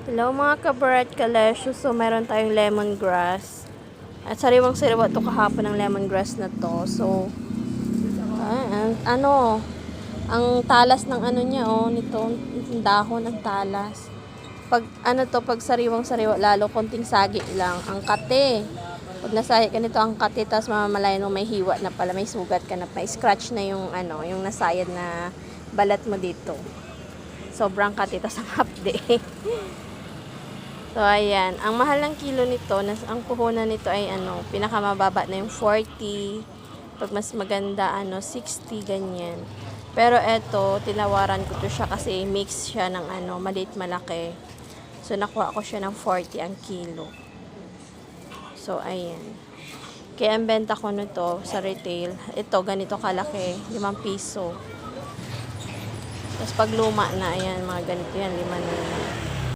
Hello mga kabarat kalesyo. So meron tayong lemongrass. At sariwang-sariwa to kahapon ng lemongrass na to. So ang talas ng ano niya nito, dahon ng talas. Pag sariwang-sariwa lalo konting sagi lang. Ang kate. Pag nasayat ka nito ang kate, tapos mamamalayan mo may hiwa na pala, may sugat ka na, may scratch na yung yung nasayad na balat mo dito. Sobrang kate, tapos ang hapde. So, ayan. Ang mahal ng kilo nito, ang puhunan nito ay pinakamababa na yung 40. Pag mas maganda, 60, ganyan. Pero eto, tinawaran ko to siya kasi mix siya ng maliit malaki. So, nakuha ko siya ng 40 ang kilo. So, ayan. Kaya ang benta ko nito sa retail, ito, ganito kalaki, 5 piso. Tapos pag luma na, ayan, mga ganito yan, 5 na yan.